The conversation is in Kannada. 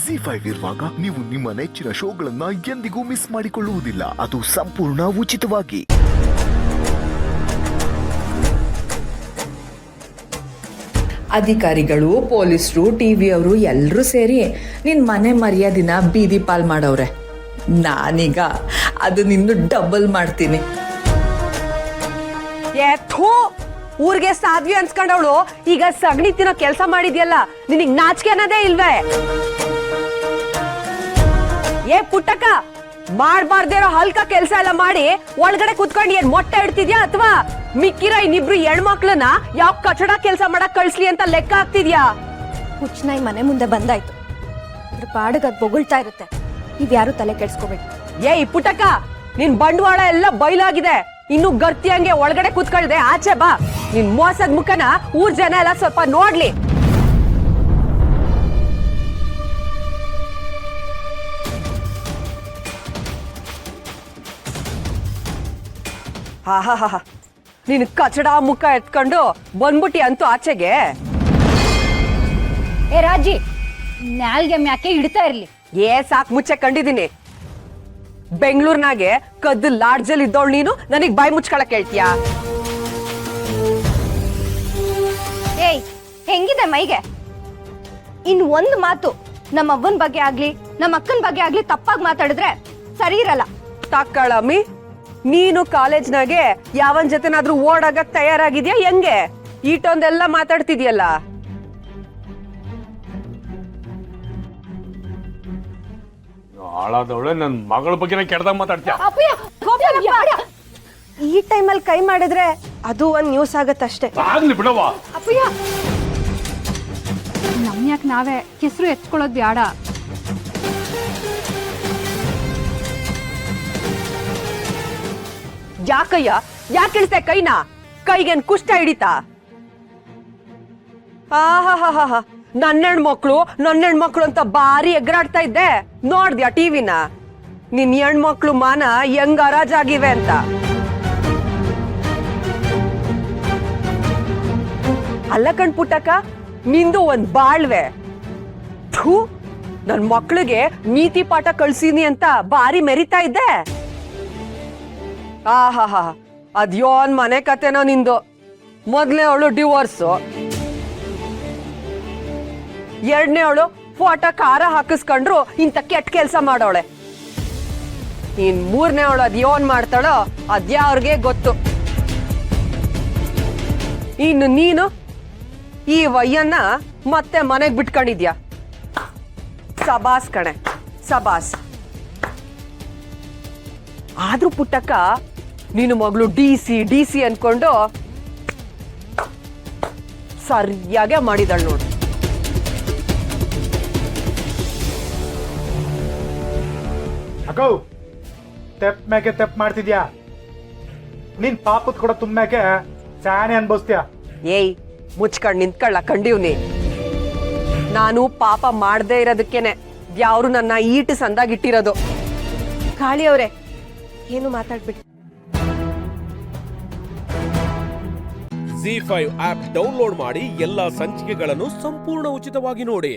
ZEE5 ಇರುವಾಗ ನೀವು ನಿಮ್ಮ ನೆಚ್ಚಿನ ಶೋಗಳನ್ನ ಎಂದಿಗೂ ಮಿಸ್ ಮಾಡಿಕೊಳ್ಳುವುದಿಲ್ಲ. ಅದು ಸಂಪೂರ್ಣ ಉಚಿತವಾಗಿ. ಅಧಿಕಾರಿಗಳು, ಪೊಲೀಸರು, ಟಿವಿಯವರು ಎಲ್ಲರೂ ಸೇರಿ ನಿನ್ನ ಮನೆ ಮರ್ಯಾದಿನ ಬೀದಿ ಪಾಲ್ ಮಾಡವ್ರೆ. ನಾನೀಗ ಅದು ನಿನ್ನು ಡಬಲ್ ಮಾಡ್ತೀನಿ. ಊರ್ಗೆ ಸಾಧ್ವಿ ಅನ್ಸ್ಕೊಂಡವಳು ಈಗ ಸಗಣಿ ತಿನ್ನೋ ಕೆಲಸ ಮಾಡಿದ್ಯಲ್ಲ, ನಿನಗ್ ನಾಚಿಕೆ ಅನ್ನೋದೇ ಇಲ್ವೇ? ಪುಟ್ಟಕ್ಕ, ಮಾಡ್ಬಾರ್ದೇ ಇರೋ ಹಲ್ಕ ಕೆಲ್ಸ ಎಲ್ಲ ಮಾಡಿ ಒಳಗಡೆ ಕುತ್ಕೊಂಡು ಏನ್ ಮೊಟ್ಟೆ ಇಡ್ತಿದ್ಯಾ ಅಥವಾ ಮಿಕ್ಕಿರೋ ಇನ್ನಿಬ್ರು ಹೆಣ್ಮಕ್ಳನ್ನ ಯಾವ ಕಚಡ ಕೆಲ್ಸ ಮಾಡಕ್ ಕಳ್ಸ್ಲಿ ಅಂತ ಲೆಕ್ಕ ಹಾಕ್ತಿದ್ಯಾ? ಹುಚ್ಚನಾಯಿ ಮನೆ ಮುಂದೆ ಬಂದಾಯ್ತು, ಅದ್ರ ಪಾಡಗ್ ಅದ್ ಬೊಗಳ್ತಾ ಇರುತ್ತೆ. ನೀವ್ಯಾರು ತಲೆ ಕೆಡ್ಸ್ಕೋಬೇಡಿ. ಈ ಪುಟ್ಟಕ್ಕ, ನಿನ್ ಬಂಡವಾಳ ಎಲ್ಲ ಬಯಲಾಗಿದೆ. ಇನ್ನು ಗರ್ತಿಯಂಗೆ ಒಳಗಡೆ ಕುತ್ಕೊಳ್ದೆ ಆಚೆ ಬಾ. ನಿನ್ ಮೋಸದ ಮುಖನ ಊರ್ ಜನ ಎಲ್ಲ ಸ್ವಲ್ಪ ನೋಡ್ಲಿ. ಹಾ ನೀನ್ ಕಚಡ ಮುಖ ಎತ್ಕೊಂಡು ಬಂದ್ಬಿಟ್ಟಿ ಅಂತೂ ಆಚೆಗೆ. ರಾಜಿ, ನಾಲ್ಗೆ ಮ್ಯಾಕೆ ಇಡ್ತಾ ಇರ್ಲಿ. ಸಾಕ್ ಮುಚ್ಚೆ ಕಂಡಿದ್ದೀನಿ. ಬೆಂಗಳೂರಿನಾಗೆ ಕದ್ದು ಲಾಡ್ಜಲ್ಲಿ ಇದ್ದವಳು ನೀನು ನನಗ್ ಬಾಯಿ ಮುಚ್ಕೊಳಕ್ ಹೇಳ್ತೀಯಾ? ಹೆಂಗಿದೆ ಮೈಗೆ? ಇನ್ ಒಂದ್ ಮಾತು ನಮ್ಮ ಅವ್ವನ್ ಬಗ್ಗೆ ಆಗ್ಲಿ ನಮ್ಮ ಅಕ್ಕನ ಬಗ್ಗೆ ಆಗ್ಲಿ ತಪ್ಪಾಗಿ ಮಾತಾಡಿದ್ರೆ ಸರಿ ಇರಲ್ಲ. ತಕ್ಕಳಮ್ಮಿ, ನೀನು ಕಾಲೇಜ್ನಾಗೆ ಯಾವನ್ ಜೊತೆನಾದ್ರೂ ಓಡಾಗಕ್ ತಯಾರಾಗಿದ್ಯಾ? ಹೆಂಗೆ ಈಟೊಂದೆಲ್ಲ ಮಾತಾಡ್ತಿದ್ಯಲ್ಲ? ಹಾಳಾದವಳೆ ನನ್ನ ಮಗಳ ಬಗ್ಗೆ ಕೆಡ್ದಾಗ ಮಾತಾಡ್ತೀಯ. ಈ ಟೈಮಲ್ಲಿ ಕೈ ಮಾಡಿದ್ರೆ ಅದು ಒಂದ್ ನ್ಯೂಸ್ ಆಗತ್ತಷ್ಟೇ. ಆಗ್ಲಿ ಬಿಡವ. ನಮ್ಯಾಕ್ ನಾವೇ ಕೆಸರು ಎತ್ಕೊಳ್ಳೋದ್ ಬ್ಯಾಡ. ಯಾಕಯ್ಯ, ಯಾಕೆ ಇಳಿಸ್ತೆ ಕೈನ? ಕೈಗೇನ್ ಕುಷ್ಟ ಹಿಡಿತಾ? ಆಹಾ, ನನ್ನ ಹೆಣ್ಮಕ್ಳು ಅಂತ ಬಾರಿ ಎಗರಾಡ್ತಾ ಇದ್ದೆ. ನೋಡ್ದ್ಯಾ ಟಿವಿನ? ನಿನ್ ಹೆಣ್ಮಕ್ಳು ಮಾನ ಹೆಂಗ್ ಹರಾಜಾಗಿವೆ ಅಂತ. ಅಲ್ಲ ಕಣ್ ಪುಟ್ಟಕ್ಕ, ನಿಂದು ಒಂದ್ ಬಾಳ್ವೆ. ನನ್ ಮಕ್ಳಿಗೆ ನೀತಿ ಪಾಠ ಕಳ್ಸೀನಿ ಅಂತ ಬಾರಿ ಮೆರಿತಾ ಇದ್ದೆ. ಆಹಾ, ಅದ್ಯೋನ್ ಮನೆ ಕತೆನೋ ನಿಂದು. ಮೊದ್ಲನೇ ಅವಳು ಡಿವೋರ್ಸು, ಎರಡನೇ ಅವಳು ಫೋಟೋ ಖಾರ ಹಾಕಿಸ್ಕೊಂಡ್ರು ಇಂತ ಕೆಟ್ಟ ಕೆಲ್ಸ ಮಾಡೋಳೆ. ಇನ್ ಮೂರನೇ ಅವಳು ಅದ್ಯೋನ್ ಮಾಡ್ತಾಳೋ ಅದ್ಯಾವ್ರಿಗೆ ಗೊತ್ತು. ಇನ್ನು ನೀನು ಈ ವಯ್ಯನ್ನ ಮತ್ತೆ ಮನೆಗ್ ಬಿಟ್ಕೊಂಡಿದ್ಯಾ. ಸಬಾಸ್ ಕಣೆ, ಸಬಾಸ್. ಆದ್ರೂ ಪುಟ್ಟಕ್ಕ, ನೀನು ಮಗಳು ಡಿ ಸಿ ಅನ್ಕೊಂಡು ಸರಿಯಾಗೆ ಮಾಡಿದಳು ನೋಡು. ಅಕ್ಕೋ, ತೆಪ್ ಮ್ಯಾಕೆ ತೆಪ್ ಮಾಡ್ತಿದ್ಯಾ? ನಿನ್ ಪಾಪದ ಕೂಡ ತುಂಬ್ಯಾಕೆ ಚಾನೆ ಅನ್ಭವಿಸ್ತೀಯ. ಮುಚ್ಕೊಂಡ್ ನಿಂತ್ಕೊಳ್ಳ ಕಂಡೀವ್ನಿ. ನಾನು ಪಾಪ ಮಾಡದೇ ಇರೋದಕ್ಕೇನೆ ಯಾರು ನನ್ನ ಈಟು ಸಂದಾಗಿಟ್ಟಿರೋದು. ಕಾಳಿಯವ್ರೆ, ಏನು ಮಾತಾಡ್ಬಿಟ್ಟು. ZEE5 ಆಪ್ ಡೌನ್ಲೋಡ್ ಮಾಡಿ ಎಲ್ಲಾ ಸಂಚಿಕೆಗಳನ್ನು ಸಂಪೂರ್ಣ ಉಚಿತವಾಗಿ ನೋಡಿ.